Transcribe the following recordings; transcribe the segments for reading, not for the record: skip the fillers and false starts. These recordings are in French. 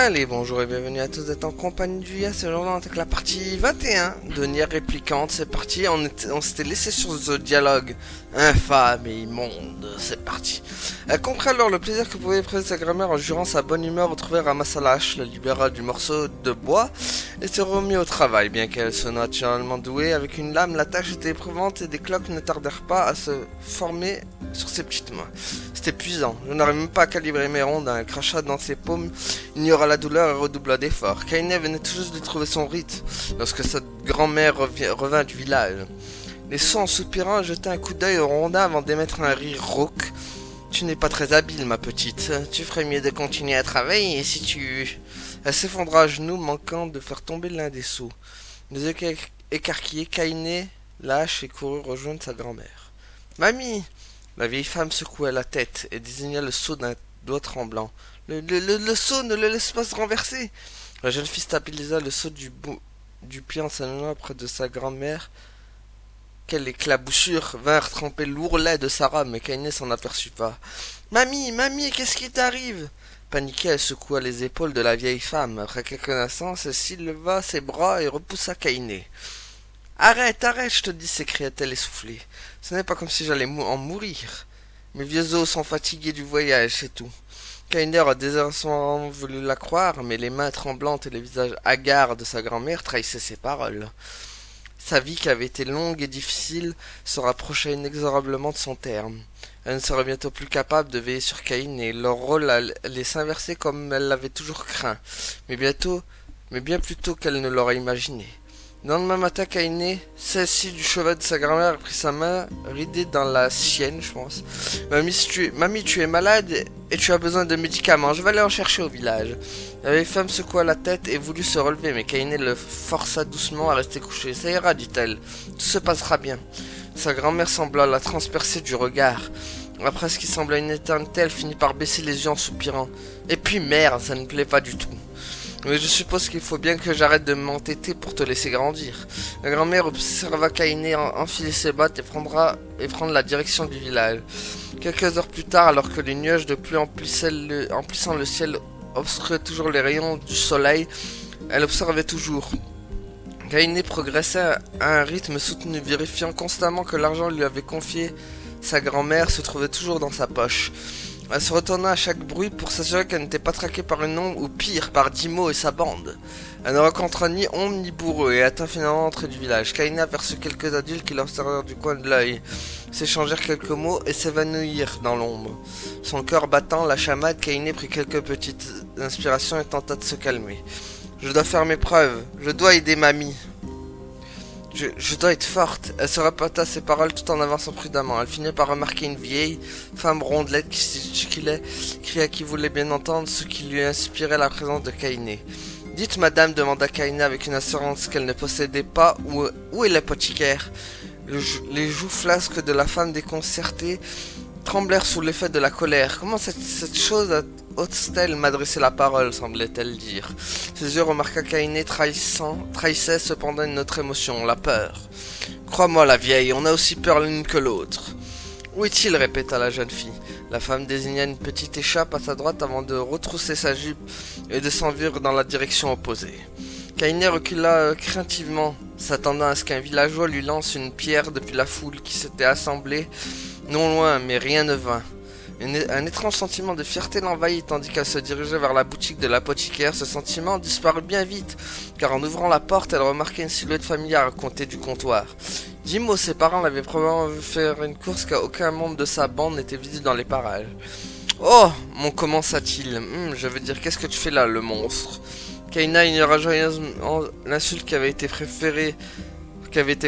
Allez, bonjour et bienvenue à tous, vous êtes en compagnie du Yas et aujourd'hui on attaque la partie 21 de Nier Replicant. C'est parti, on s'était laissé sur ce dialogue infâme et immonde, c'est parti. Elle comprit alors le plaisir que pouvait éprouver sa grand-mère en jurant sa bonne humeur au trouver ramassa la hache, la libéra du morceau de bois et se remit au travail. Bien qu'elle soit naturellement douée avec une lame, la tâche était éprouvante et des cloques ne tardèrent pas à se former sur ses petites mains. C'était épuisant, je n'arrivais même pas à calibrer mes rondes, un crachat dans ses paumes ignora la douleur et redoubla d'efforts. Kaine venait tout juste de trouver son rite lorsque sa grand-mère revint du village. Les sots en soupirant jeta un coup d'œil au rondin avant d'émettre un rire rauque. Tu n'es pas très habile, ma petite. Tu ferais mieux de continuer à travailler et si tu... Elle s'effondra à genoux, manquant de faire tomber l'un des seaux. Les yeux écarquillés, Kaine lâche et courut rejoindre sa grand-mère. Mamie! La vieille femme secoua la tête et désigna le seau d'un doigt tremblant. Le seau, ne le laisse pas se renverser. La jeune fille stabilisa le seau du pied en s'allongeant près de sa grand-mère. Quelle éclaboussure vinrent tremper l'ourlet de Sarah, mais Kaine s'en aperçut pas. Mamie, qu'est-ce qui t'arrive? Paniquée, elle secoua les épaules de la vieille femme. Après quelques instants, celle-ci leva ses bras et repoussa Kaine. Arrête, je te dis, s'écria-t-elle essoufflée. Ce n'est pas comme si j'allais en mourir. Mes vieux os sont fatigués du voyage, c'est tout. Kaine a désespérément voulu la croire, mais les mains tremblantes et le visage hagard de sa grand-mère trahissaient ses paroles. Sa vie, qui avait été longue et difficile, se rapprochait inexorablement de son terme. Elle ne serait bientôt plus capable de veiller sur Kaine, et leur rôle allait s'inverser comme elle l'avait toujours craint, mais bien plus tôt qu'elle ne l'aurait imaginé. Le lendemain matin, Kaine, saisie du chevet de sa grand-mère, prit sa main, ridée dans la sienne, je pense. Mamie, tu es malade et tu as besoin de médicaments. Je vais aller en chercher au village. La vieille femme secoua la tête et voulut se relever, mais Kaine le força doucement à rester couché. Ça ira, dit-elle. Tout se passera bien. Sa grand-mère sembla la transpercer du regard. Après ce qui semblait une éternité, elle finit par baisser les yeux en soupirant. Et puis merde, ça ne me plaît pas du tout. Mais je suppose qu'il faut bien que j'arrête de m'entêter pour te laisser grandir. La grand-mère observa Kaine enfiler ses bottes et prendre la direction du village. Quelques heures plus tard, alors que les nuages de pluie emplissant le ciel obstruaient toujours les rayons du soleil, elle observait toujours. Kaine progressait à un rythme soutenu, vérifiant constamment que l'argent lui avait confié sa grand-mère se trouvait toujours dans sa poche. Elle se retourna à chaque bruit pour s'assurer qu'elle n'était pas traquée par une ombre ou pire, par Dimo et sa bande. Elle ne rencontra ni ombre ni bourreau et atteint finalement l'entrée du village. Kaine aperçut quelques adultes qui l'observèrent du coin de l'œil, s'échangèrent quelques mots et s'évanouirent dans l'ombre. Son cœur battant, la chamade, Kaine prit quelques petites inspirations et tenta de se calmer. Je dois faire mes preuves, je dois aider mamie. Je dois être forte. Elle se répéta ses paroles tout en avançant prudemment. Elle finit par remarquer une vieille femme rondelette qui cria qui voulait bien entendre, ce qui lui inspirait la présence de Kaine. Dites madame, demanda Kaine avec une assurance qu'elle ne possédait pas, où est l'apothicaire? Les joues flasques de la femme déconcertée tremblèrent sous l'effet de la colère. Comment cette chose ose-t-elle m'adresser la parole, semblait-elle dire. Ses yeux remarqua Kaine trahissaient cependant une autre émotion, la peur. Crois-moi la vieille, on a aussi peur l'une que l'autre. Où est-il? Répéta la jeune fille. La femme désigna une petite échappe à sa droite avant de retrousser sa jupe et de s'enfuir dans la direction opposée. Kaine recula craintivement, s'attendant à ce qu'un villageois lui lance une pierre depuis la foule qui s'était assemblée non loin, mais rien ne vint. Un étrange sentiment de fierté l'envahit tandis qu'elle se dirigeait vers la boutique de l'apothicaire. Ce sentiment disparut bien vite, car en ouvrant la porte, elle remarquait une silhouette familière à côté du comptoir. Dimo, ses parents l'avaient probablement vu faire une course car aucun membre de sa bande n'était visible dans les parages. Oh, commença-t-il. Je veux dire, qu'est-ce que tu fais là, le monstre? Kaine ignora joyeusement l'insulte qui avait été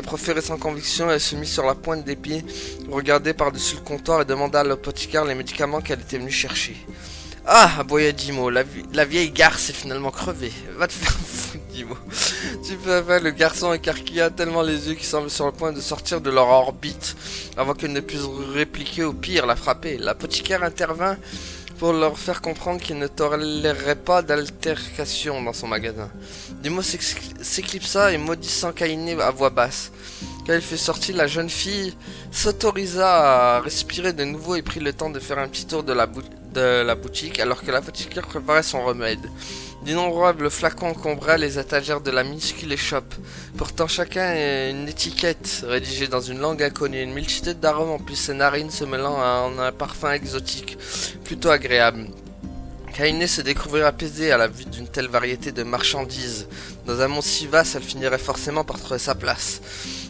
proférée sans conviction. Elle se mit sur la pointe des pieds, regardait par-dessus le comptoir et demanda à l'apothicaire les médicaments qu'elle était venue chercher. Ah, aboya Dimo, la vieille garce est finalement crevée. Va te faire foutre, Dimo. Tu peux faire le garçon écarquilla tellement les yeux qui semblaient sur le point de sortir de leur orbite, avant qu'elle ne puisse répliquer, au pire la frapper. L'apothicaire intervint pour leur faire comprendre qu'il ne tolérerait pas d'altercation dans son magasin. Dimo s'éclipsa et maudissant Kaine à voix basse. Quand elle fut sortie, la jeune fille s'autorisa à respirer de nouveau et prit le temps de faire un petit tour de de la boutique alors que l'apothicaire préparait son remède. D'innombrables flacons encombraient les étagères de la minuscule échoppe, portant chacun une étiquette rédigée dans une langue inconnue. Une multitude d'arômes emplissent ses narines, se mêlant en un parfum exotique, plutôt agréable. Kaine se découvrit apaisée à la vue d'une telle variété de marchandises. Dans un monde si vaste, elle finirait forcément par trouver sa place.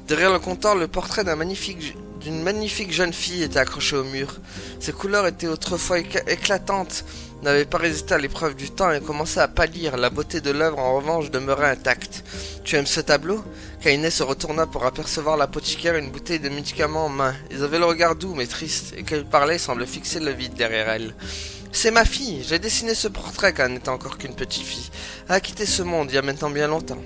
Derrière le comptoir, le portrait d'une magnifique jeune fille était accroché au mur. Ses couleurs étaient autrefois éclatantes, n'avaient pas résisté à l'épreuve du temps et commençaient à pâlir. La beauté de l'œuvre, en revanche, demeurait intacte. « Tu aimes ce tableau ?» Kaine se retourna pour apercevoir l'apothicaire, une bouteille de médicaments en main. Ils avaient le regard doux mais triste, et quand ils parlaient, ils semblaient fixer le vide derrière elle. « C'est ma fille, j'ai dessiné ce portrait quand elle n'était encore qu'une petite fille. Elle a quitté ce monde il y a maintenant bien longtemps. »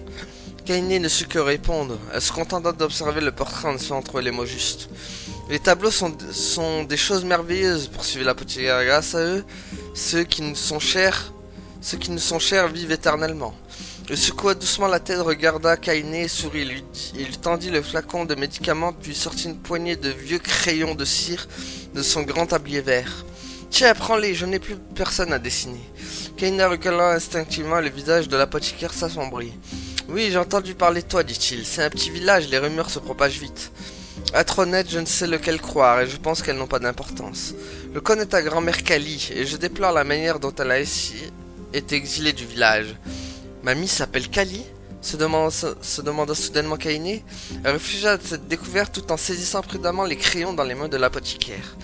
Kaine ne sut que répondre. Elle se contenta d'observer le portrait en essayant de trouver les mots justes. « Les tableaux sont des choses merveilleuses, poursuivit l'apothicaire. Grâce à eux, ceux qui nous sont chers vivent éternellement. » Il secoua doucement la tête, regarda Kaine et sourit. Il tendit le flacon de médicaments, puis sortit une poignée de vieux crayons de cire de son grand tablier vert. « Tiens, prends-les, je n'ai plus personne à dessiner. » Kaine recula instinctivement, le visage de l'apothicaire s'assombrit. « Oui, j'ai entendu parler de toi, dit-il. C'est un petit village, les rumeurs se propagent vite. À être honnête, je ne sais lequel croire, et je pense qu'elles n'ont pas d'importance. Je connais ta grand-mère Kali, et je déplore la manière dont elle a été exilée du village. »« Mamie s'appelle Kali ?» se demanda soudainement Kaine. Elle réfléchit à cette découverte tout en saisissant prudemment les crayons dans les mains de l'apothicaire.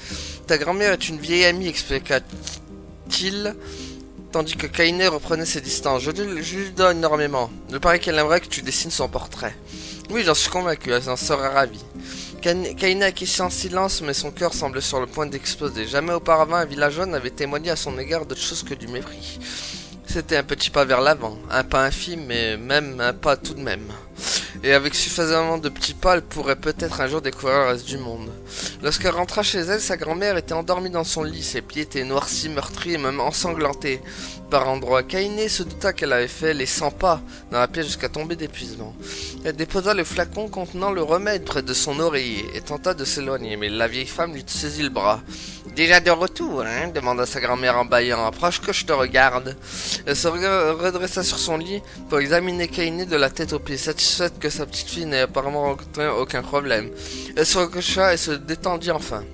« Ta grand-mère est une vieille amie, expliqua-t-il, tandis que Kaine reprenait ses distances. Je lui donne énormément. Il paraît qu'elle aimerait que tu dessines son portrait. »« Oui, j'en suis convaincu, elle en serait ravie. » Kaine acquiesça en silence, mais son cœur semblait sur le point d'exploser. Jamais auparavant un villageois n'avait témoigné à son égard d'autre chose que du mépris. C'était un petit pas vers l'avant, un pas infime, mais même un pas tout de même. Et avec suffisamment de petits pas, elle pourrait peut-être un jour découvrir le reste du monde. Lorsqu'elle rentra chez elle, sa grand-mère était endormie dans son lit, ses pieds étaient noircis, meurtris et même ensanglantés. Par endroits, Kaine se douta qu'elle avait fait les 100 pas dans la pièce jusqu'à tomber d'épuisement. Elle déposa le flacon contenant le remède près de son oreiller et tenta de s'éloigner, mais la vieille femme lui saisit le bras. « Déjà de retour, hein ?» demanda sa grand-mère en bâillant. « Approche que je te regarde. » Elle se redressa sur son lit pour examiner Kaine de la tête aux pieds, satisfaite que sa petite fille n'ait apparemment rencontré aucun problème. Elle se recoucha et se détendit enfin.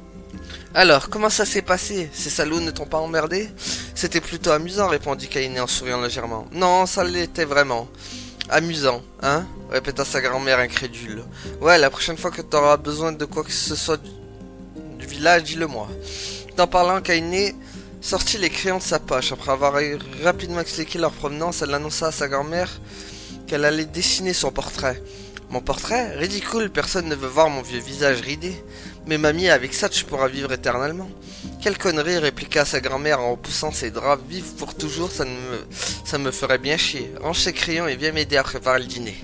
« Alors, comment ça s'est passé? Ces salauds ne t'ont pas emmerdé ?»« C'était plutôt amusant, répondit Kaine en souriant légèrement. »« Non, ça l'était vraiment. »« Amusant, hein ?» répéta sa grand-mère incrédule. « Ouais, la prochaine fois que t'auras besoin de quoi que ce soit du village, dis-le-moi. » En parlant, Kaine sortit les crayons de sa poche. Après avoir rapidement expliqué leur provenance, elle annonça à sa grand-mère qu'elle allait dessiner son portrait. « Mon portrait? Ridicule, personne ne veut voir mon vieux visage ridé. Mais mamie, avec ça, tu pourras vivre éternellement. »« Quelle connerie, répliqua sa grand-mère en repoussant ses draps. Vivre pour toujours, ça me ferait bien chier. Range ses crayons et viens m'aider à préparer le dîner. »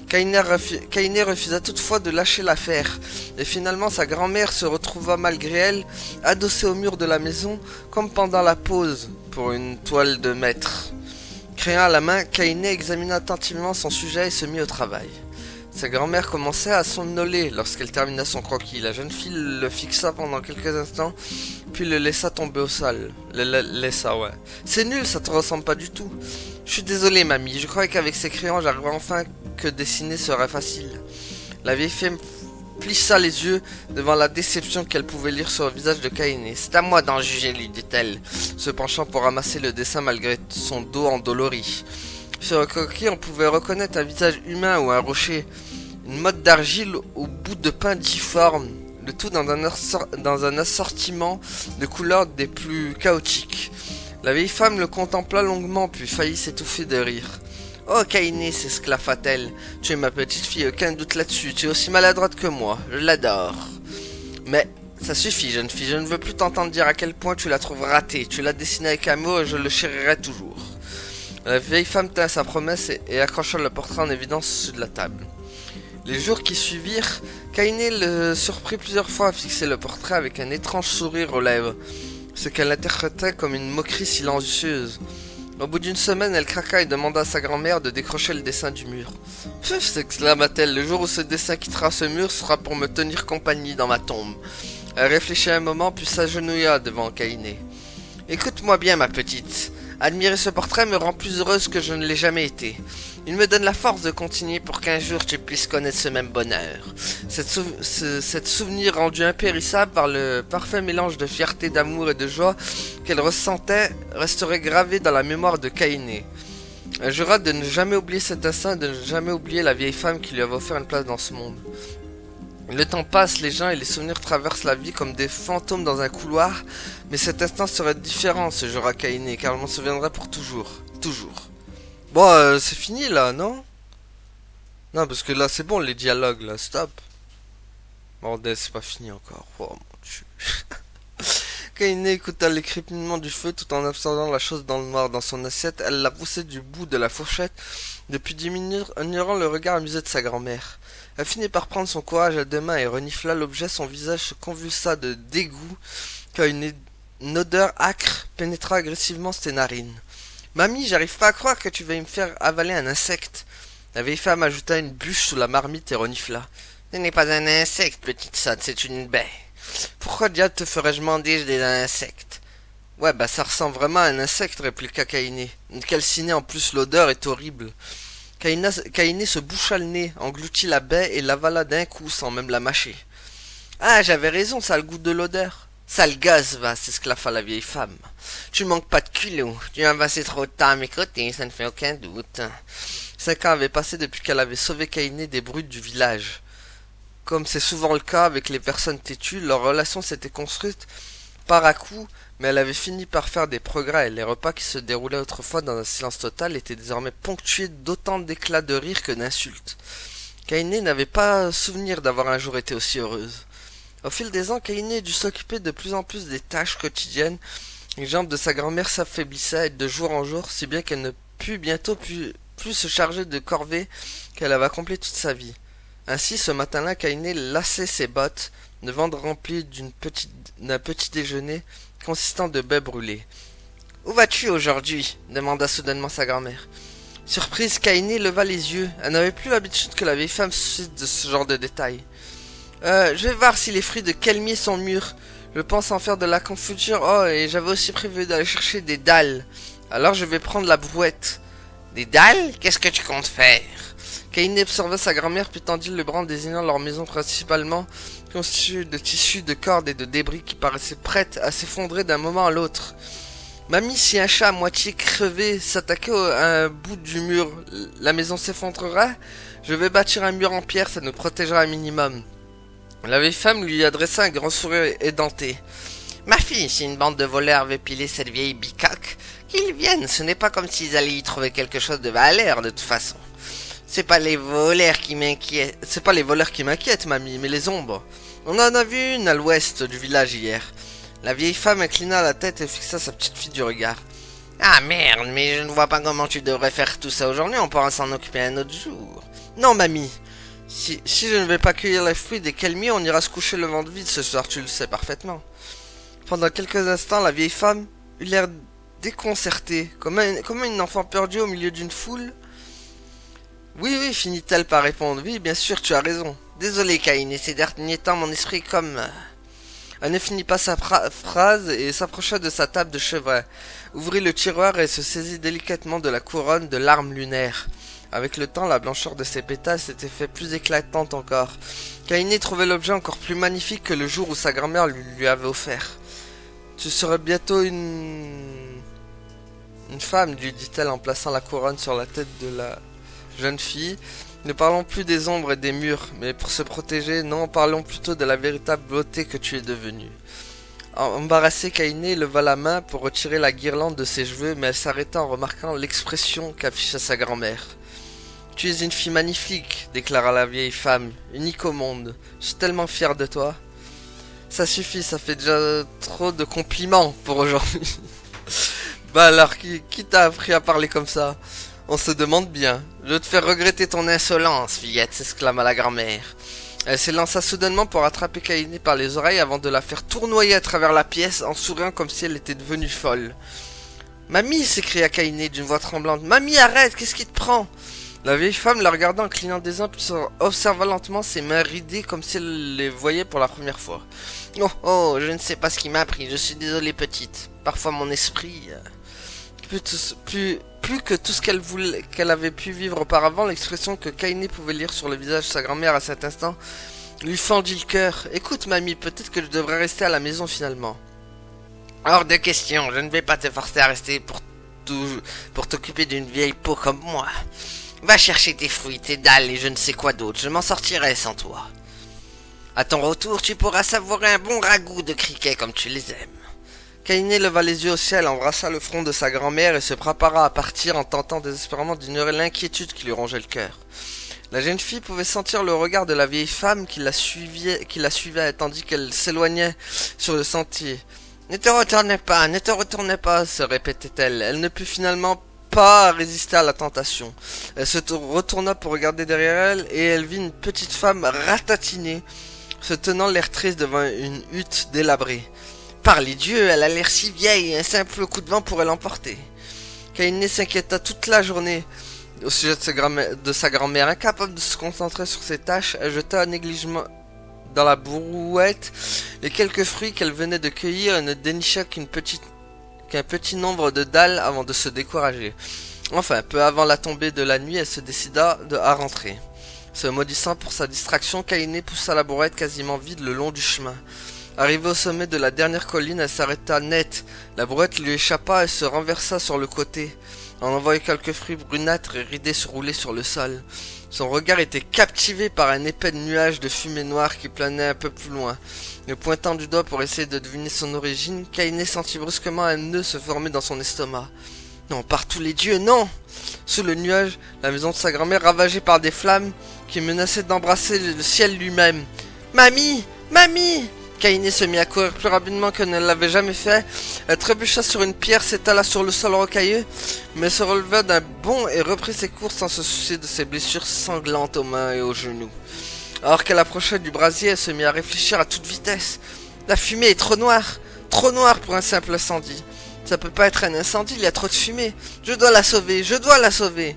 Kaine refusa toutefois de lâcher l'affaire, et finalement sa grand-mère se retrouva malgré elle, adossée au mur de la maison, comme pendant la pause, pour une toile de maître. Crayon à la main, Kaine examina attentivement son sujet et se mit au travail. Sa grand-mère commençait à somnoler lorsqu'elle termina son croquis. La jeune fille le fixa pendant quelques instants, puis le laissa tomber au sol. Ouais. C'est nul, ça te ressemble pas du tout. Je suis désolé, mamie, je croyais qu'avec ces crayons, j'arriverais enfin que dessiner serait facile. La vieille femme plissa les yeux devant la déception qu'elle pouvait lire sur le visage de Kaine. C'est à moi d'en juger, lui dit-elle, se penchant pour ramasser le dessin malgré son dos endolori. Sur le croquis, on pouvait reconnaître un visage humain ou un rocher, une motte d'argile au bout de pain difforme, le tout dans un assortiment de couleurs des plus chaotiques. La vieille femme le contempla longuement, puis faillit s'étouffer de rire. « Oh, Kaine, s'esclaffa-t-elle, tu es ma petite fille, aucun doute là-dessus, tu es aussi maladroite que moi, je l'adore. »« Mais, ça suffit, jeune fille, je ne veux plus t'entendre dire à quel point tu la trouves ratée, tu l'as dessinée avec amour et je le chérirai toujours. » La vieille femme tint sa promesse et accrocha le portrait en évidence sur de la table. Les jours qui suivirent, Kaine le surprit plusieurs fois à fixer le portrait avec un étrange sourire aux lèvres, ce qu'elle interprétait comme une moquerie silencieuse. Au bout d'une semaine, elle craqua et demanda à sa grand-mère de décrocher le dessin du mur. « Pfff !» s'exclama-t-elle, « le jour où ce dessin quittera ce mur sera pour me tenir compagnie dans ma tombe. » Elle réfléchit un moment, puis s'agenouilla devant Kaine. Écoute-moi bien, ma petite. Admirer ce portrait me rend plus heureuse que je ne l'ai jamais été. Il me donne la force de continuer pour qu'un jour tu puisses connaître ce même bonheur. Cette souvenir rendu impérissable par le parfait mélange de fierté, d'amour et de joie qu'elle ressentait resterait gravé dans la mémoire de Kainé. Elle jura de ne jamais oublier cet instant et de ne jamais oublier la vieille femme qui lui avait offert une place dans ce monde. Le temps passe, les gens et les souvenirs traversent la vie comme des fantômes dans un couloir, mais cet instant serait différent, se jura Kainé, car je m'en souviendrai pour toujours. Toujours. Bon, c'est fini là, non? Non, parce que là, c'est bon, les dialogues, là, stop. Bordel, c'est pas fini encore. Oh mon dieu. Kainé écouta les crépitements du feu tout en absorbant la chose dans le noir dans son assiette. Elle la poussait du bout de la fourchette depuis 10 minutes, ignorant le regard amusé de sa grand-mère. Elle finit par prendre son courage à deux mains et renifla l'objet. Son visage se convulsa de dégoût quand une odeur âcre pénétra agressivement ses narines. « Mamie, j'arrive pas à croire que tu veuilles me faire avaler un insecte. » La vieille femme ajouta une bûche sous la marmite et renifla. « Ce n'est pas un insecte, petite sotte, c'est une baie. Pourquoi diable te ferais-je manger des insectes ?»« Ouais, bah ça ressemble vraiment à un insecte, répliqua Kainé. Calciné en plus, l'odeur est horrible. » Kainé se boucha le nez, engloutit la baie et l'avala d'un coup sans même la mâcher. « Ah, j'avais raison, ça a le goût de l'odeur. »« Sale gosse, va, s'esclaffa la vieille femme. Tu ne manques pas de culot. Tu as passé trop de temps à mes côtés, ça ne fait aucun doute. » 5 ans avaient passé depuis qu'elle avait sauvé Kainé des brutes du village. Comme c'est souvent le cas avec les personnes têtues, leur relation s'était construite par à coup, mais elle avait fini par faire des progrès, et les repas qui se déroulaient autrefois dans un silence total étaient désormais ponctués d'autant d'éclats de rire que d'insultes. Kainé n'avait pas souvenir d'avoir un jour été aussi heureuse. Au fil des ans, Kainé dut s'occuper de plus en plus des tâches quotidiennes. Les jambes de sa grand-mère s'affaiblissaient de jour en jour, si bien qu'elle ne put bientôt plus se charger de corvées qu'elle avait accomplies toute sa vie. Ainsi, ce matin-là, Kainé lassait ses bottes, le ventre rempli d'un petit déjeuner consistant de baies brûlées. « Où vas-tu aujourd'hui » demanda soudainement sa grand-mère. Surprise, Kainé leva les yeux. Elle n'avait plus l'habitude que la vieille femme suscite de ce genre de détails. Je vais voir si les fruits de kelmier sont mûrs. Je pense en faire de la confiture. Oh, et j'avais aussi prévu d'aller chercher des dalles. Alors je vais prendre la brouette. Des dalles? Qu'est-ce que tu comptes faire? Kainé observa sa grand-mère puis tendit le bras en désignant leur maison principalement constituée de tissus, de cordes et de débris qui paraissaient prêtes à s'effondrer d'un moment à l'autre. Mamie, si un chat à moitié crevé s'attaquait à un bout du mur, la maison s'effondrerait? Je vais bâtir un mur en pierre, ça nous protégera un minimum. La vieille femme lui adressa un grand sourire édenté. Ma fille, si une bande de voleurs veut piler cette vieille bicoque, qu'ils viennent, ce n'est pas comme s'ils allaient y trouver quelque chose de valeur de toute façon. C'est pas les voleurs qui m'inquiètent, mamie, mais les ombres. On en a vu une à l'ouest du village hier. La vieille femme inclina la tête et fixa sa petite fille du regard. Ah merde, mais je ne vois pas comment tu devrais faire tout ça aujourd'hui, on pourra s'en occuper un autre jour. Non, mamie. Si je ne vais pas cueillir les fruits des kelmiers, on ira se coucher le ventre vide ce soir, tu le sais parfaitement. Pendant quelques instants, la vieille femme eut l'air déconcertée, comme une enfant perdue au milieu d'une foule. Oui, finit-elle par répondre. Oui, bien sûr, tu as raison. Désolé, Kainé, ces derniers temps, mon esprit est comme... Elle ne finit pas sa phrase et s'approcha de sa table de chevet, ouvrit le tiroir et se saisit délicatement de la couronne de larmes lunaires. Avec le temps, la blancheur de ses pétales s'était fait plus éclatante encore. Kainé trouvait l'objet encore plus magnifique que le jour où sa grand-mère lui avait offert. « Tu seras bientôt une femme, lui dit-elle en plaçant la couronne sur la tête de la jeune fille. Ne parlons plus des ombres et des murs, mais pour se protéger, non, parlons plutôt de la véritable beauté que tu es devenue. » Embarrassée, Kainé leva la main pour retirer la guirlande de ses cheveux, mais elle s'arrêta en remarquant l'expression qu'affichait sa grand-mère. « Tu es une fille magnifique, déclara la vieille femme, unique au monde. Je suis tellement fière de toi. » Ça suffit, ça fait déjà trop de compliments pour aujourd'hui. Bah alors, qui t'a appris à parler comme ça? On se demande bien. Je vais te faire regretter ton insolence, fillette, s'exclama la grand-mère. Elle s'élança soudainement pour attraper Kainé par les oreilles avant de la faire tournoyer à travers la pièce en souriant comme si elle était devenue folle. « Mamie !» s'écria Kainé d'une voix tremblante. « Mamie, arrête, qu'est-ce qui te prend ?» La vieille femme la regardait en clignant des yeux, puis observa lentement ses mains ridées comme si elle les voyait pour la première fois. Oh oh, je ne sais pas ce qui m'a pris, je suis désolée petite. Parfois mon esprit... plus que tout ce qu'elle avait pu vivre auparavant, l'expression que Kaine pouvait lire sur le visage de sa grand-mère à cet instant lui fendit le cœur. Écoute mamie, peut-être que je devrais rester à la maison finalement. Hors de question, je ne vais pas te forcer à rester pour t'occuper d'une vieille peau comme moi. Va chercher tes fruits, tes dalles et je ne sais quoi d'autre, je m'en sortirai sans toi. À ton retour, tu pourras savourer un bon ragoût de criquets comme tu les aimes. Kaine leva les yeux au ciel, embrassa le front de sa grand-mère et se prépara à partir en tentant désespérément d'ignorer l'inquiétude qui lui rongeait le cœur. La jeune fille pouvait sentir le regard de la vieille femme qui la suivait tandis qu'elle s'éloignait sur le sentier. Ne te retourne pas, se répétait-elle. Elle ne put finalement pas résister à la tentation. Elle se retourna pour regarder derrière elle et elle vit une petite femme ratatinée, se tenant l'air triste devant une hutte délabrée. Par les dieux, elle a l'air si vieille, un simple coup de vent pourrait l'emporter. Kaine s'inquiéta toute la journée au sujet de sa grand-mère. Incapable de se concentrer sur ses tâches, elle jeta négligemment dans la brouette les quelques fruits qu'elle venait de cueillir et ne dénicha qu'un petit nombre de dalles avant de se décourager. Enfin, peu avant la tombée de la nuit, elle se décida à rentrer. Se maudissant pour sa distraction, Kaine poussa la brouette quasiment vide le long du chemin. Arrivée au sommet de la dernière colline, elle s'arrêta net. La brouette lui échappa et se renversa sur le côté, en envoyant quelques fruits brunâtres et ridés se rouler sur le sol. Son regard était captivé par un épais nuage de fumée noire qui planait un peu plus loin. Le pointant du doigt pour essayer de deviner son origine, Kaine sentit brusquement un nœud se former dans son estomac. Non, par tous les dieux, non! Sous le nuage, la maison de sa grand-mère ravagée par des flammes qui menaçaient d'embrasser le ciel lui-même. Mamie! Mamie! Kaine se mit à courir plus rapidement qu'elle ne l'avait jamais fait. Elle trébucha sur une pierre, s'étala sur le sol rocailleux, mais se releva d'un bond et reprit ses courses sans se soucier de ses blessures sanglantes aux mains et aux genoux. Alors qu'elle approchait du brasier, elle se mit à réfléchir à toute vitesse. La fumée est trop noire pour un simple incendie. Ça peut pas être un incendie, il y a trop de fumée. Je dois la sauver.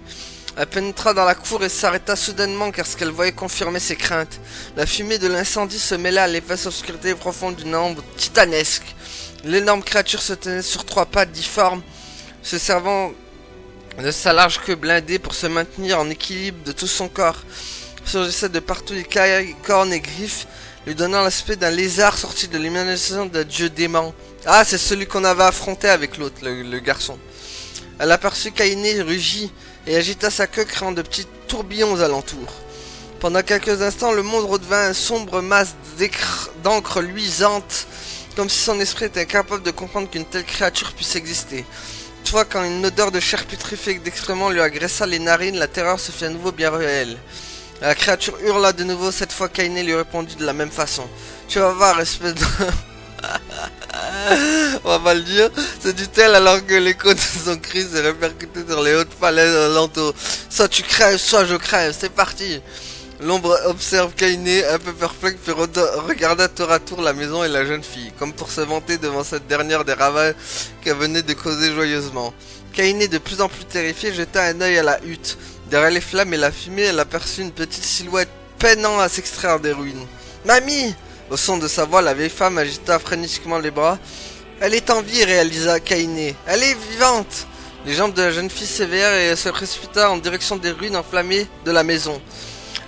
Elle pénétra dans la cour et s'arrêta soudainement car ce qu'elle voyait confirmait ses craintes. La fumée de l'incendie se mêlait à l'épaisse obscurité profonde d'une ombre titanesque. L'énorme créature se tenait sur trois pattes difformes, se servant de sa large queue blindée pour se maintenir en équilibre de tout son corps. Surgissait de partout écailles, cornes et griffes, lui donnant l'aspect d'un lézard sorti de l'imagination d'un dieu dément. Ah, c'est celui qu'on avait affronté avec l'autre, le garçon. Elle aperçut Kaine, rugit et agita sa queue créant de petits tourbillons aux alentours. Pendant quelques instants, le monde redevint une sombre masse d'encre luisante, comme si son esprit était incapable de comprendre qu'une telle créature puisse exister. Toutefois, quand une odeur de chair putréfiée d'excréments lui agressa les narines, la terreur se fit à nouveau bien réelle. La créature hurla de nouveau, cette fois Kaine lui répondit de la même façon. Tu vas voir, espèce de... On va pas le dire, se dit-elle alors que l'écho de son cri s'est répercuté sur les hautes falaises alentour. Soit tu crèves, soit je crève, c'est parti. L'ombre observe Kaine, un peu perplexe, puis regarda tour à tour la maison et la jeune fille, comme pour se vanter devant cette dernière des ravages qu'elle venait de causer joyeusement. Kaine, de plus en plus terrifiée, jeta un œil à la hutte. Derrière les flammes et la fumée, elle aperçut une petite silhouette peinant à s'extraire des ruines. « Mamie !» Au son de sa voix, la vieille femme agita frénétiquement les bras. « Elle est en vie !» réalisa Kaine. « Elle est vivante !» Les jambes de la jeune fille s'éveillèrent et elle se précipita en direction des ruines enflammées de la maison.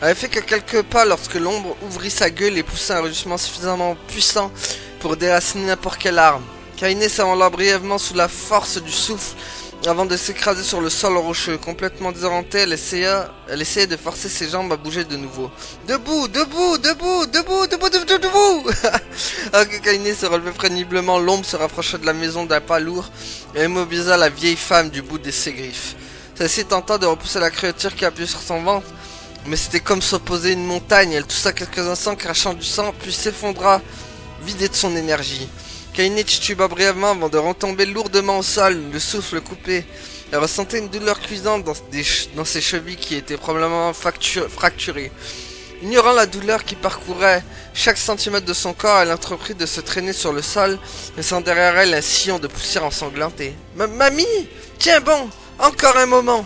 Elle avait fait que quelques pas lorsque l'ombre ouvrit sa gueule et poussa un rugissement suffisamment puissant pour déraciner n'importe quelle arme. Kaine s'envola brièvement sous la force du souffle avant de s'écraser sur le sol rocheux. Complètement désorientée, elle essayait de forcer ses jambes à bouger de nouveau. Debout, debout, debout, debout, debout, debout, debout. Alors que Kaine se relevait péniblement, l'ombre se rapprocha de la maison d'un pas lourd et immobilisa la vieille femme du bout de ses griffes. Celle-ci tenta de repousser la créature qui appuyait sur son ventre, mais c'était comme s'opposer à une montagne. Elle toussa quelques instants, crachant du sang, puis s'effondra, vidée de son énergie. Kaine tituba brièvement avant de retomber lourdement au sol, le souffle coupé. Elle ressentait une douleur cuisante dans ses chevilles qui étaient probablement fracturées. Ignorant la douleur qui parcourait chaque centimètre de son corps, elle entreprit de se traîner sur le sol, laissant derrière elle un sillon de poussière ensanglantée. « Mamie! Tiens bon! Encore un moment !»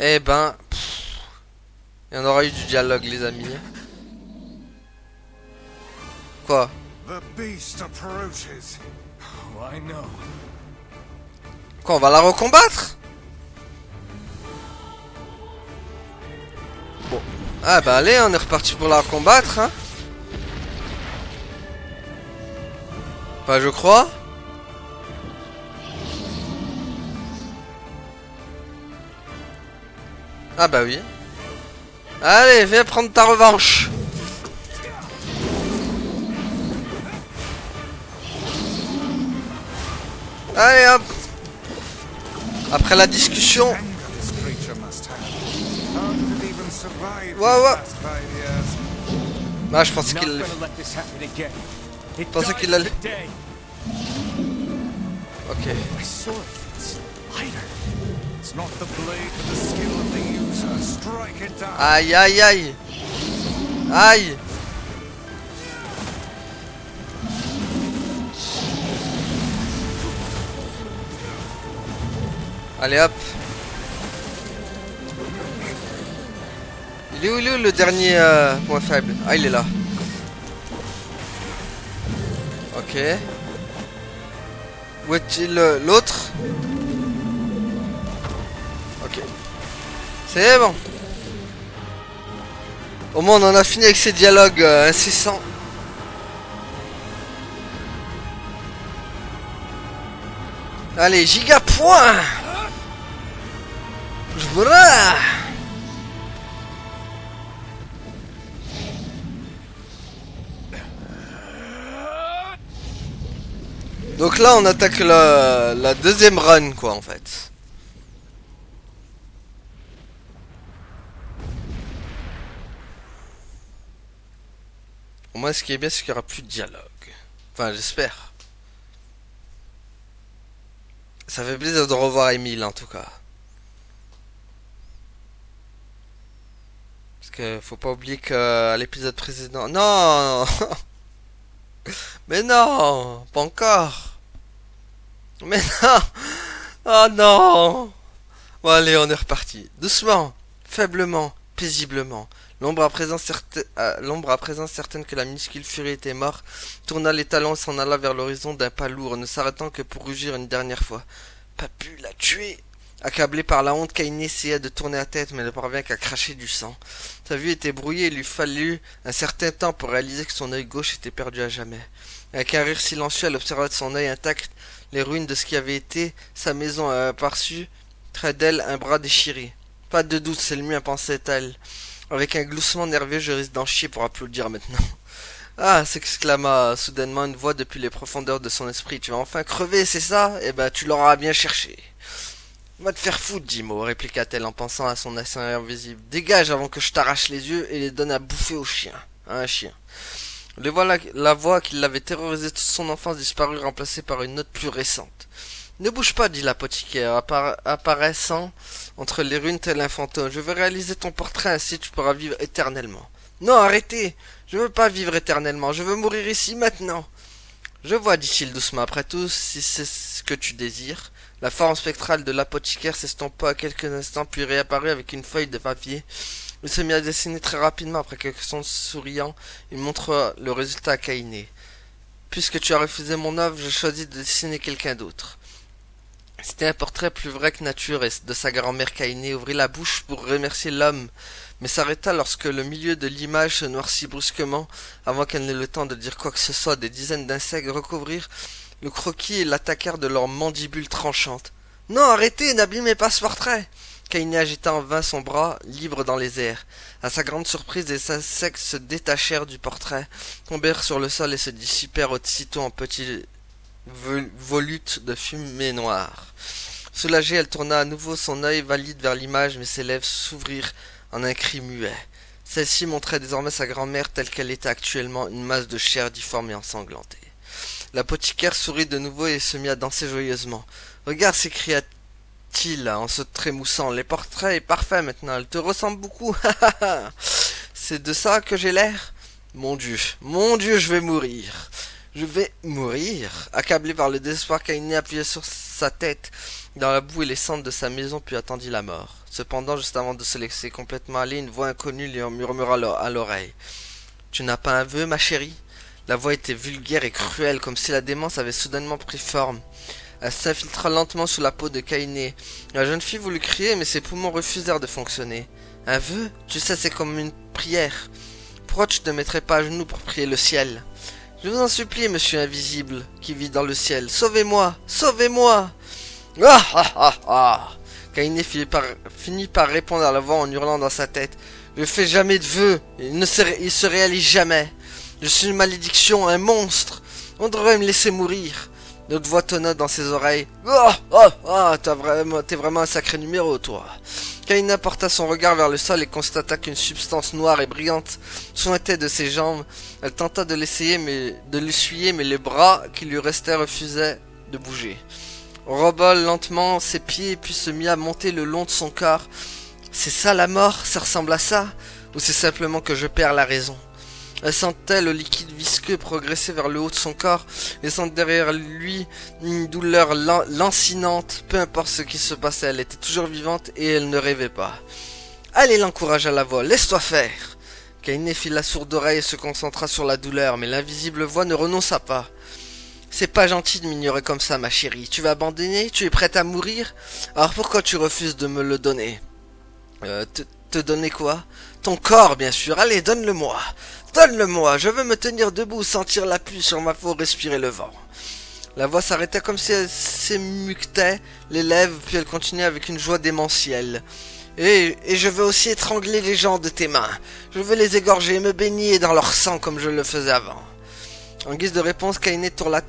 Eh ben, il y en aura eu du dialogue, les amis. Quoi? The beast approaches. Oh, I know. Quoi, on va la recombattre? Bon. Ah bah allez, on est reparti pour la recombattre, hein. Enfin, je crois. Ah bah oui. Allez, viens prendre ta revanche. Allez hop. Après la discussion. Ouais ouais. Bah je pensais qu'il allait. Ok. Aïe aïe aïe. Aïe. Allez hop. Il est où le dernier point faible? Ah il est là. Ok. Où est-il l'autre? Ok. C'est bon. Au moins on en a fini avec ces dialogues incessants. Allez, giga point. Voilà. Donc là on attaque la deuxième run quoi en fait. Au moins ce qui est bien c'est qu'il n'y aura plus de dialogue. Enfin j'espère. Ça fait plaisir de revoir Emile en tout cas. Parce que faut pas oublier qu'à l'épisode précédent... Non. Mais non. Pas encore. Mais non. Oh non. Bon allez on est reparti. Doucement. Faiblement. Paisiblement. L'ombre à présent certaine que la minuscule furie était morte, tourna les talons et s'en alla vers l'horizon d'un pas lourd, ne s'arrêtant que pour rugir une dernière fois. Pas pu la tuer. Accablé par la honte, Caïn essaya de tourner la tête, mais ne parvint qu'à cracher du sang. Sa vue était brouillée et il lui fallut un certain temps pour réaliser que son œil gauche était perdu à jamais. Avec un rire silencieux, elle observa de son œil intact les ruines de ce qui avait été sa maison aperçue, près d'elle un bras déchiré. Pas de doute, c'est le mien, pensait-elle. Avec un gloussement nerveux, je risque d'en chier pour applaudir maintenant. Ah, s'exclama soudainement une voix depuis les profondeurs de son esprit. Tu vas enfin crever, c'est ça? Eh ben, tu l'auras bien cherché. Va te faire foutre, Jimo, répliqua-t-elle en pensant à son accent invisible. Dégage avant que je t'arrache les yeux et les donne à bouffer au chien. Un chien. La voix qui l'avait terrorisé toute son enfance disparut, remplacée par une note plus récente. Ne bouge pas, dit l'apothicaire, apparaissant entre les ruines tel un fantôme. Je veux réaliser ton portrait, ainsi tu pourras vivre éternellement. Non, arrêtez. Je veux pas vivre éternellement, je veux mourir ici, maintenant. Je vois, dit-il doucement, après tout, si c'est ce que tu désires. La forme spectrale de l'apothicaire s'estompa à quelques instants, puis réapparut avec une feuille de papier. Il se mit à dessiner très rapidement, après quelques sons souriants, il montra le résultat à Caïné. Puisque tu as refusé mon œuvre, je choisis de dessiner quelqu'un d'autre. C'était un portrait plus vrai que nature, et de sa grand-mère Caïné ouvrit la bouche pour remercier l'homme, mais s'arrêta lorsque le milieu de l'image se noircit brusquement, avant qu'elle n'ait le temps de dire quoi que ce soit. Des dizaines d'insectes recouvrirent le croquis et l'attaquèrent de leurs mandibules tranchantes. Non, arrêtez, n'abîmez pas ce portrait. Caïné agita en vain son bras, libre dans les airs. À sa grande surprise, des insectes se détachèrent du portrait, tombèrent sur le sol et se dissipèrent aussitôt en petits volutes de fumée noire. Soulagée, elle tourna à nouveau son œil valide vers l'image, mais ses lèvres s'ouvrirent en un cri muet. Celle-ci montrait désormais sa grand-mère telle qu'elle était actuellement, une masse de chair difforme et ensanglantée. L'apothicaire sourit de nouveau et se mit à danser joyeusement. Regarde, s'écria-t-il en se trémoussant, les portraits est parfait maintenant, elle te ressemble beaucoup. C'est de ça que j'ai l'air? Mon Dieu, je vais mourir. Je vais mourir. Accablé par le désespoir, Caïné appuyait sur sa tête dans la boue et les cendres de sa maison puis attendit la mort. Cependant, juste avant de se laisser complètement aller, une voix inconnue lui murmura à l'oreille. « Tu n'as pas un vœu, ma chérie ?» La voix était vulgaire et cruelle, comme si la démence avait soudainement pris forme. Elle s'infiltra lentement sous la peau de Kainé. La jeune fille voulut crier, mais ses poumons refusèrent de fonctionner. « Un vœu? Tu sais, c'est comme une prière. Pourquoi tu te mettrais pas à genoux pour prier le ciel? Je vous en supplie, monsieur invisible, qui vit dans le ciel. Sauvez-moi! Sauvez-moi! » Ah ah ah ah! Kainé finit par répondre à la voix en hurlant dans sa tête. « Je fais jamais de vœux. Il se réalise jamais. Je suis une malédiction, un monstre. On devrait me laisser mourir. » Notre voix tonna dans ses oreilles. « Oh, oh, oh, t'es vraiment un sacré numéro, toi. » Kainé porta son regard vers le sol et constata qu'une substance noire et brillante sointait de ses jambes. Elle tenta de l'essuyer, mais les bras qui lui restaient refusaient de bouger. On rebole lentement ses pieds puis se mit à monter le long de son corps. C'est ça la mort? Ça ressemble à ça? Ou c'est simplement que je perds la raison? Elle sentait le liquide visqueux progresser vers le haut de son corps, laissant derrière lui une douleur lancinante. Peu importe ce qui se passait, elle était toujours vivante et elle ne rêvait pas. « Allez, l'encouragea la voix, laisse-toi faire !» Kainé fit la sourde oreille et se concentra sur la douleur, mais l'invisible voix ne renonça pas. « C'est pas gentil de m'ignorer comme ça, ma chérie. Tu vas abandonner? Tu es prête à mourir? Alors pourquoi tu refuses de me le donner? Te donner quoi? Ton corps, bien sûr. Allez, donne-le-moi. Donne-le-moi. Je veux me tenir debout, sentir la pluie sur ma peau, respirer le vent. » La voix s'arrêtait comme si elle s'émuquetait les lèvres, puis elle continuait avec une joie démentielle. Et je veux aussi étrangler les gens de tes mains. Je veux les égorger, me baigner dans leur sang comme je le faisais avant. En guise de réponse, Kainé tourna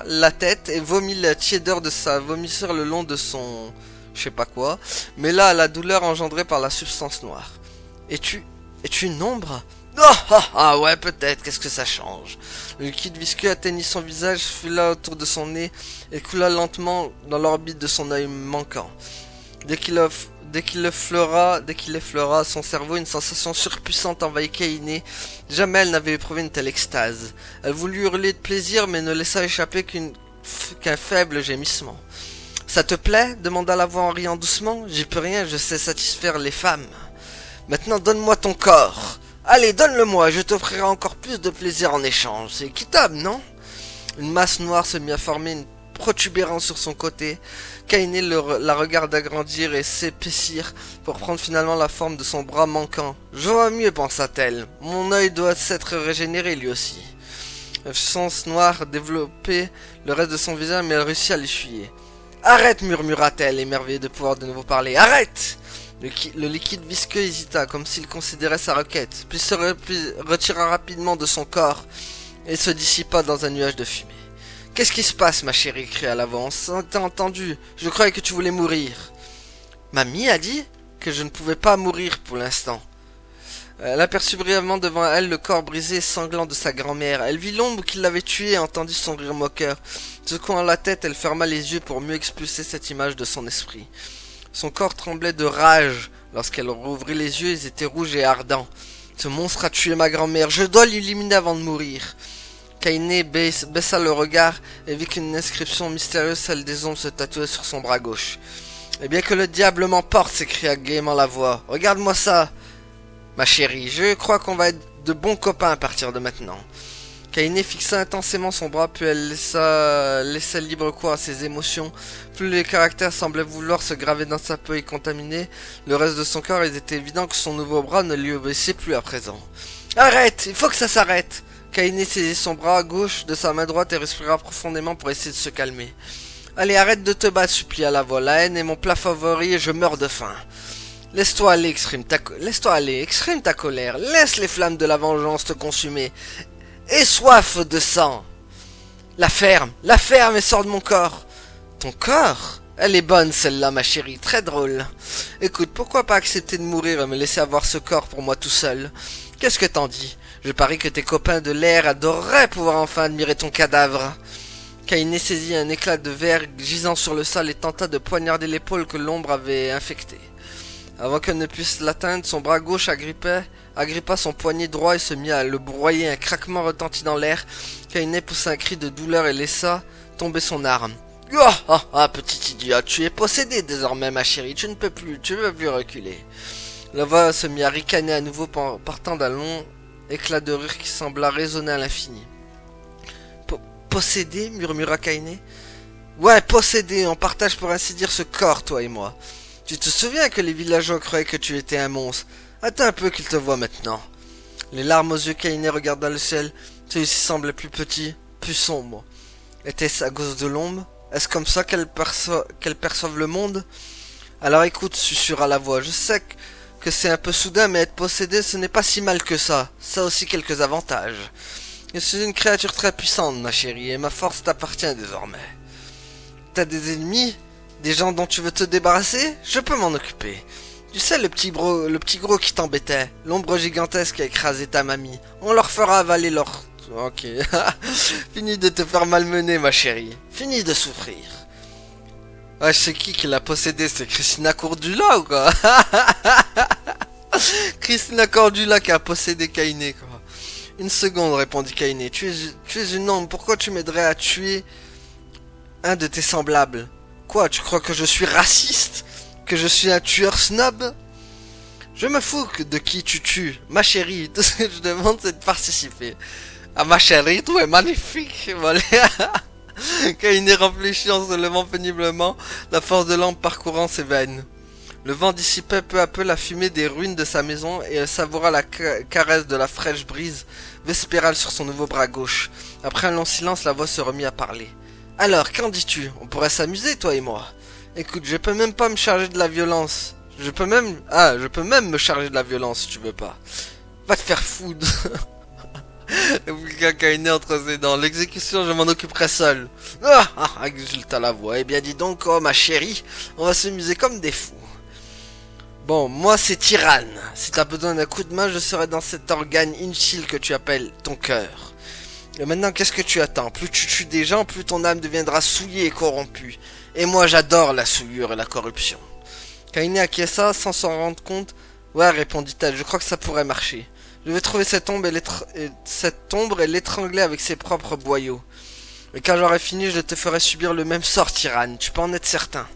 la tête et vomit la tiédeur de sa vomissure le long de son... je sais pas quoi, mais là, la douleur engendrée par la substance noire. Es-tu une ombre? Ah ouais, peut-être, qu'est-ce que ça change? Le liquide visqueux atteignit son visage, fila autour de son nez et coula lentement dans l'orbite de son œil manquant. Dès qu'il effleura son cerveau, une sensation surpuissante envahit Kainé. Jamais elle n'avait éprouvé une telle extase. Elle voulut hurler de plaisir, mais ne laissa échapper qu'un faible gémissement. « Ça te plaît ?» demanda la voix en riant doucement. « J'y peux rien, je sais satisfaire les femmes. Maintenant donne-moi ton corps. Allez, donne-le-moi, je t'offrirai encore plus de plaisir en échange. C'est équitable, non ?» Une masse noire se mit à former une protubérance sur son côté. Kainé la regarda grandir et s'épaissir pour prendre finalement la forme de son bras manquant. « Je vois mieux, pensa-t-elle. Mon œil doit s'être régénéré lui aussi. » La puissance noire développait le reste de son visage, mais elle réussit à l'essuyer. « Arrête !» murmura-t-elle, émerveillée de pouvoir de nouveau parler. « Arrête !» Le liquide visqueux hésita, comme s'il considérait sa requête, puis se retira rapidement de son corps et se dissipa dans un nuage de fumée. « Qu'est-ce qui se passe, ma chérie ?» cria la voix. « On s'était entendu. Je croyais que tu voulais mourir. »« Mamie a dit que je ne pouvais pas mourir pour l'instant. » Elle aperçut brièvement devant elle le corps brisé et sanglant de sa grand-mère. Elle vit l'ombre qui l'avait tuée et entendit son rire moqueur. Secouant la tête, elle ferma les yeux pour mieux expulser cette image de son esprit. Son corps tremblait de rage. Lorsqu'elle rouvrit les yeux, ils étaient rouges et ardents. « Ce monstre a tué ma grand-mère. Je dois l'éliminer avant de mourir. » Kainé baissa le regard et vit qu'une inscription mystérieuse, celle des ombres, se tatouait sur son bras gauche. « Eh bien que le diable m'emporte !» s'écria gaiement la voix. « Regarde-moi ça, ma chérie. Je crois qu'on va être de bons copains à partir de maintenant. » Kainé fixa intensément son bras, puis elle laissa libre cours à ses émotions. Plus les caractères semblaient vouloir se graver dans sa peau et contaminer le reste de son corps, il était évident que son nouveau bras ne lui obéissait plus à présent. « Arrête! Il faut que ça s'arrête !» Kainé saisit son bras gauche de sa main droite et respira profondément pour essayer de se calmer. « Allez, arrête de te battre, supplia la voix. La haine est mon plat favori et je meurs de faim. Laisse-toi aller, exprime ta colère. Laisse les flammes de la vengeance te consumer. Aie soif de sang. La ferme et sors de mon corps. » « Ton corps? Elle est bonne celle-là, ma chérie, très drôle. Écoute, pourquoi pas accepter de mourir et me laisser avoir ce corps pour moi tout seul? Qu'est-ce que t'en dis? Je parie que tes copains de l'air adoreraient pouvoir enfin admirer ton cadavre. » Kainé saisit un éclat de verre gisant sur le sol et tenta de poignarder l'épaule que l'ombre avait infectée. Avant qu'elle ne puisse l'atteindre, son bras gauche agrippa son poignet droit et se mit à le broyer. Un craquement retentit dans l'air. Kaine poussa un cri de douleur et laissa tomber son arme. Petit idiot, tu es possédé désormais, ma chérie, tu ne peux plus reculer. La voix se mit à ricaner à nouveau partant d'un long éclat de rire qui sembla résonner à l'infini. Possédé, murmura Kaine. Ouais, possédé, on partage pour ainsi dire ce corps, toi et moi. Tu te souviens que les villageois croyaient que tu étais un monstre? Attends un peu qu'ils te voient maintenant. Les larmes aux yeux, Kaine regarda le ciel. Celui-ci semblait plus petit, plus sombre. Était-ce à cause de l'ombre? Est-ce comme ça qu'elles perçoivent le monde? Alors écoute, susurra la voix, je sais que c'est un peu soudain, mais être possédé, ce n'est pas si mal que ça. Ça a aussi quelques avantages. Je suis une créature très puissante, ma chérie, et ma force t'appartient désormais. T'as des ennemis? Des gens dont tu veux te débarrasser? Je peux m'en occuper. Tu sais, le petit gros qui t'embêtait, l'ombre gigantesque qui a écrasé ta mamie. On leur fera avaler leur... Ok. Fini de te faire malmener, ma chérie. Fini de souffrir. Ouais, je sais qui l'a possédé, c'est Christina Cordula ou quoi? Christina Cordula qui a possédé Kaine, quoi. Une seconde, répondit Kaine. Tu es une ombre, pourquoi tu m'aiderais à tuer un de tes semblables? Quoi, tu crois que je suis raciste? Que je suis un tueur snob? Je me fous de qui tu tues, ma chérie. Tout ce que je demande, c'est de participer. Ah, ma chérie, tout est magnifique. Voilà. Kaine réfléchit en se levant péniblement, la force de lampe parcourant ses veines. Le vent dissipait peu à peu la fumée des ruines de sa maison et elle savoura la caresse de la fraîche brise vespérale sur son nouveau bras gauche. Après un long silence, la voix se remit à parler. Alors, qu'en dis-tu? On pourrait s'amuser, toi et moi. Écoute, je peux même pas me charger de la violence. Je peux même me charger de la violence si tu veux pas. Va te faire foutre. Kaine entre ses dents. L'exécution, je m'en occuperai seul. Exulta la voix. Eh bien, dis donc, oh ma chérie, on va s'amuser comme des fous. Bon, moi c'est Tyranne. Si t'as besoin d'un coup de main, je serai dans cet organe inutile que tu appelles ton cœur. Et maintenant, qu'est-ce que tu attends? Plus tu tues des gens, plus ton âme deviendra souillée et corrompue. Et moi, j'adore la souillure et la corruption. Kaine acquiesça sans s'en rendre compte. Ouais, répondit-elle, je crois que ça pourrait marcher. Je vais trouver cette ombre et l'étrangler avec ses propres boyaux. Et quand j'aurai fini, je te ferai subir le même sort, Tyranne. Tu peux en être certain.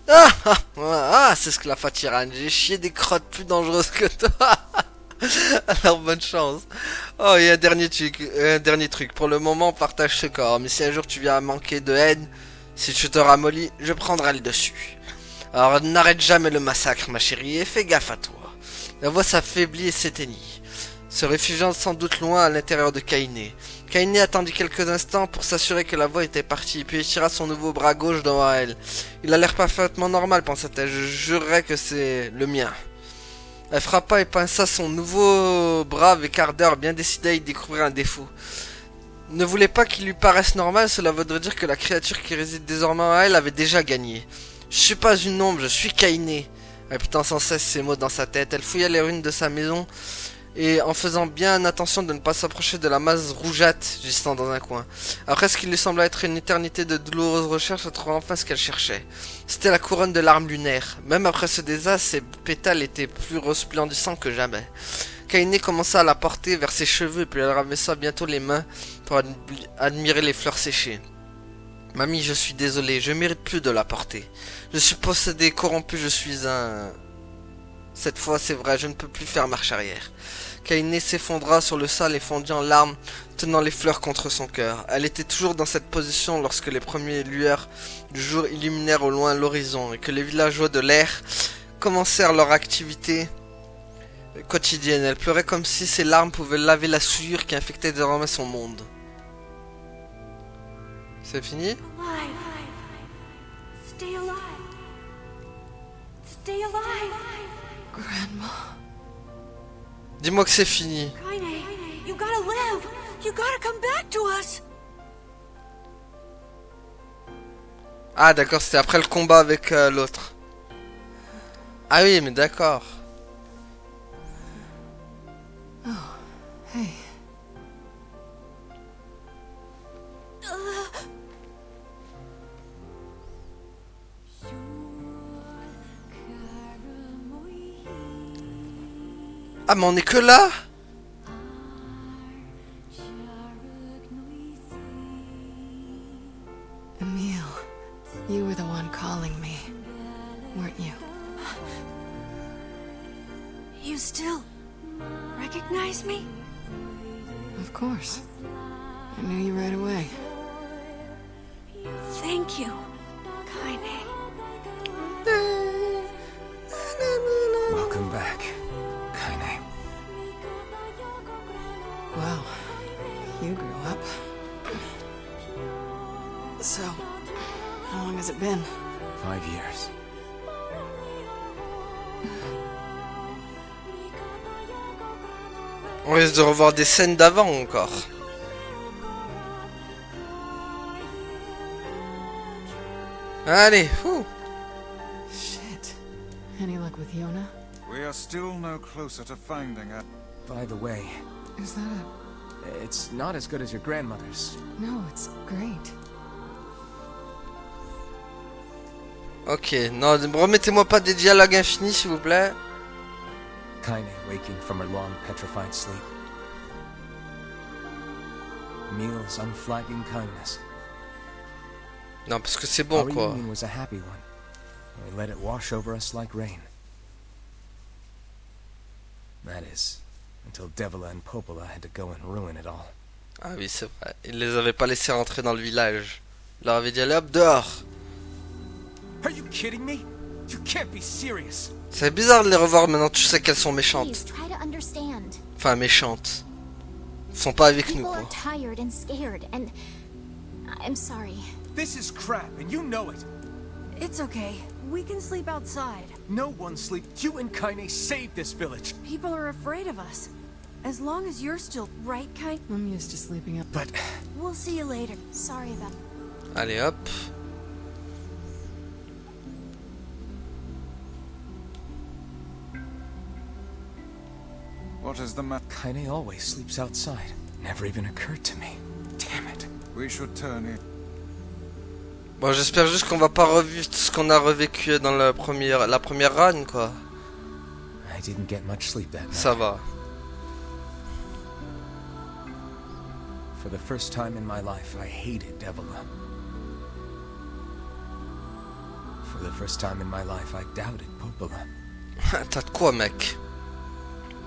C'est ce que la fait Tyranne. J'ai chié des crottes plus dangereuses que toi. Alors bonne chance. Oh, et un dernier truc. Pour le moment, on partage ce corps. Mais si un jour tu viens à manquer de haine, si tu te ramollis, je prendrai le dessus. Alors n'arrête jamais le massacre, ma chérie, et fais gaffe à toi. La voix s'affaiblit et s'éteignit, se réfugiant sans doute loin à l'intérieur de Kaine. Kaine attendit quelques instants pour s'assurer que la voix était partie, puis étira son nouveau bras gauche devant elle. Il a l'air parfaitement normal, pensa-t-elle, je jurerais que c'est le mien. Elle frappa et pinça son nouveau bras avec ardeur, bien décidée à y découvrir un défaut. Ne voulait pas qu'il lui paraisse normal, cela voudrait dire que la créature qui réside désormais en elle avait déjà gagné. Je suis pas une ombre, je suis Kaine. Répétant sans cesse ces mots dans sa tête, elle fouilla les ruines de sa maison et en faisant bien attention de ne pas s'approcher de la masse rougeâtre gisant dans un coin. Après ce qui lui sembla être une éternité de douloureuses recherches, elle trouva enfin ce qu'elle cherchait. C'était la couronne de l'arme lunaire. Même après ce désastre, ses pétales étaient plus resplendissants que jamais. Kaine commença à la porter vers ses cheveux, puis elle rabaissa bientôt les mains pour admirer les fleurs séchées. Mamie, je suis désolé, je mérite plus de la porter. Je suis possédé, corrompu, je suis un... Cette fois, c'est vrai, je ne peux plus faire marche arrière. Kaine s'effondra sur le sol et fondit en larmes, tenant les fleurs contre son cœur. Elle était toujours dans cette position lorsque les premières lueurs du jour illuminèrent au loin l'horizon et que les villageois de l'air commencèrent leur activité quotidienne. Elle pleurait comme si ses larmes pouvaient laver la souillure qui infectait désormais son monde. C'est fini? Alive. Stay alive. Stay alive. Grandma. Dis-moi que c'est fini. Kaine, you gotta live. You gotta come back to us. Ah d'accord, c'était après le combat avec l'autre. Ah oui, mais d'accord. Oh, hey. Ah, mais on est que là? Emil, you were the one calling me, weren't you? You still recognize me? Of course. I knew you right away. Thank you, Kaine. Welcome back, Kaine. Wow, you grew up. So, how long has it been? 5 years. On risque de revoir des scènes d'avant encore. Allez, fou. Shit. Any luck with Yona? We are still no closer to finding her. By the way, Is that it's not as good as your grandmother's. No, it's great. Ok, non, remettez-moi pas des dialogues infinis, s'il vous plaît. Kaine waking from her long petrified sleep. Emil's unflagging kindness. Non, parce que c'est bon, Our quoi. reunion was a happy one. We let it wash over us like rain. That is, until Devila and Popola had to go and ruin it all. Ah oui, c'est vrai. Il les avait pas laissés rentrer dans le village. Il leur avait dit, allez hop, dehors. Are you kidding me? You can't be serious. C'est bizarre de les revoir maintenant, tu sais qu'elles sont méchantes. Please try to understand. Enfin, méchantes. Elles sont pas avec nous, People quoi. are tired and scared, and I'm sorry. This is crap, and you know it. It's okay. We can sleep outside. No one sleep. You and Kaine saved this village. People are afraid of us. As long as you're still right, Kaine. I'm used to sleeping up. But We'll see you later. Sorry about Allez, hop. What is the matter? Kaine always sleeps outside. Never even occurred to me. Damn it. We should turn in. Bon, j'espère juste qu'on va pas revivre tout ce qu'on a revécu dans la première run, quoi. I didn't get much sleep that night. Ça va. For the first time in my life, I hated Devila. For the first time in my life, I doubted Popola. T'as de quoi, mec?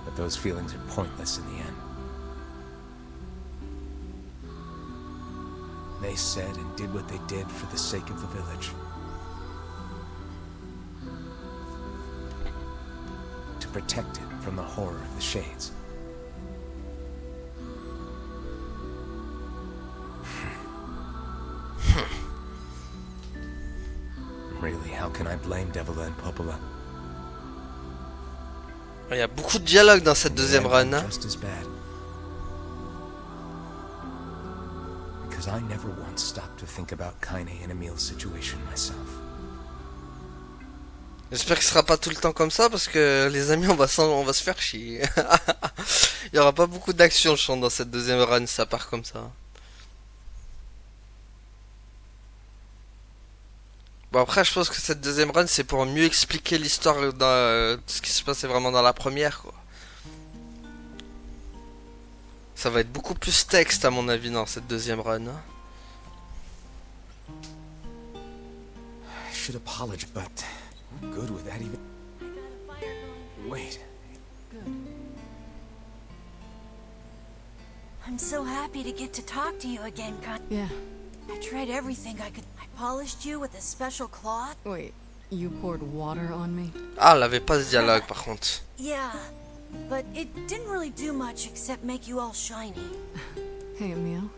But those feelings are pointless in the end. They said and did what they did for the sake of the village. To protect it from the horror of the Shades. Really, how can I blame Devila and Popola? Il y a beaucoup de dialogues dans cette deuxième run, hein. Just as bad. Because I never once stopped to think about Kaine and Emil's situation myself. J'espère qu'il sera pas tout le temps comme ça parce que les amis on va se faire chier. Il y aura pas beaucoup d'action je sens dans cette deuxième run si ça part comme ça. Bon après je pense que cette deuxième run c'est pour mieux expliquer l'histoire de ce qui se passait vraiment dans la première quoi. Ça va être beaucoup plus texte à mon avis dans cette deuxième run. Hein. I should apologize, but I'm good with that even. Wait. I'm so happy to get to talk to you again, Kaine. Yeah. I tried everything I could. I polished you with a special cloth. Wait, you poured water on me? Ah elle avait pas ce dialogue par contre. Yeah, but it didn't really do much except make you all shiny. Hey, Emil.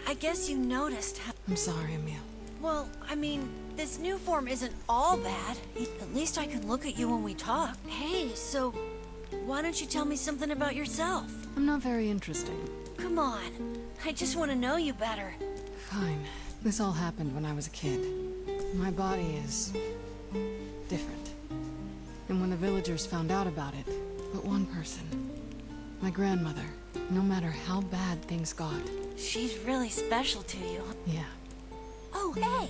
I guess you noticed how... I'm sorry, Emil. Well, I mean, this new form isn't all bad. At least I can look at you when we talk. Hey, so why don't you tell me something about yourself? I'm not very interesting. Come on, I just want to know you better. Fine. This all happened when I was a kid. My body is different. And when the villagers found out about it, but one person, my grandmother, no matter how bad things got. She's really special to you. Yeah. Oh, hey!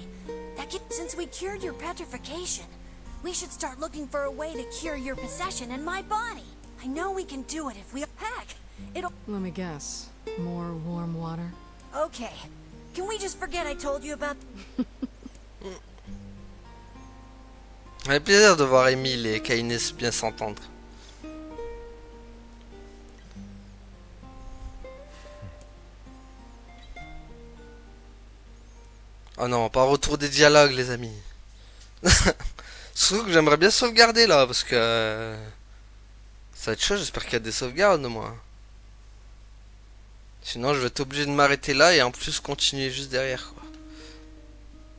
Since we cured your petrification, we should start looking for a way to cure your possession in my body. I know we can do it if we... Heck, it'll... Let me guess. More warm water? Okay. Can we just forget I told you about... Ça fait plaisir de voir Emile et Kainis bien s'entendre. Oh non, pas retour des dialogues, les amis. Surtout que j'aimerais bien sauvegarder là, parce que ça va être chaud. J'espère qu'il y a des sauvegardes, moi. Sinon, je vais être obligé de m'arrêter là et en plus continuer juste derrière, quoi.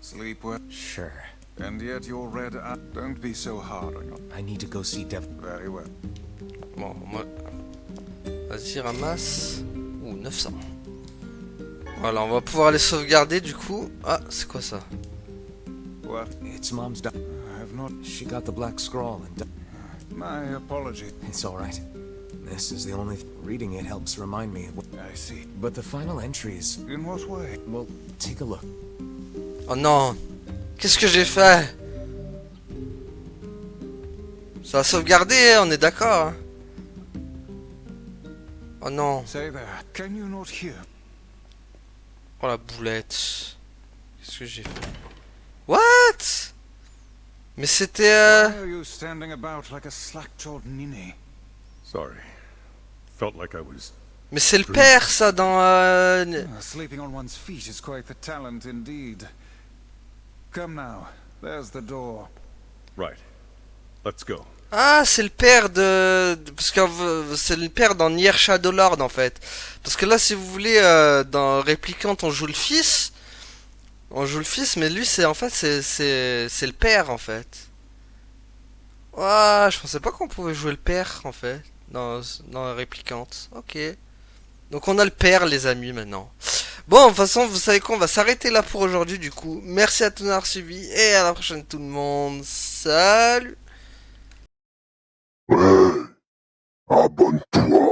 Sleep well. Sure. And yet you're red. Don't be so hard on your... I need to go see Dev. Very well. Bon, moi... Vas-y, ramasse. Ouh, 900. Voilà, on va pouvoir les sauvegarder du coup. Ah, c'est quoi ça? What? It's Mom's dog. I have not... She got the black scrawl and... My apology. It's alright. This is the only... Reading it helps remind me of what... I see. But the final entries... In what way? Well, take a look. Oh non! Qu'est-ce que j'ai fait? Ça a sauvegardé, hein, on est d'accord. Hein. Oh non. Say there. Can you not hear? Oh la boulette. Qu'est-ce que j'ai fait? What? Mais c'était... Why are you standing about like a slack-jawed ninny? Sorry. Felt like I was... Mais c'est le père, ça, dans... Sleeping on one's feet is quite the talent indeed. Come now. There's the door. Right. Let's go. Ah, c'est le père parce que c'est le père dans Nier Shadowlord, en fait. Parce que là, si vous voulez, dans Réplicante, on joue le fils. On joue le fils, mais lui, c'est en fait, c'est le père, en fait. Ouah, je pensais pas qu'on pouvait jouer le père, en fait, dans Réplicante. Ok. Donc on a le père, les amis, maintenant. Bon, de toute façon, vous savez quoi, on va s'arrêter là pour aujourd'hui, du coup. Merci à tous d'avoir suivi, et à la prochaine tout le monde. Salut! Ouais, abonne-toi.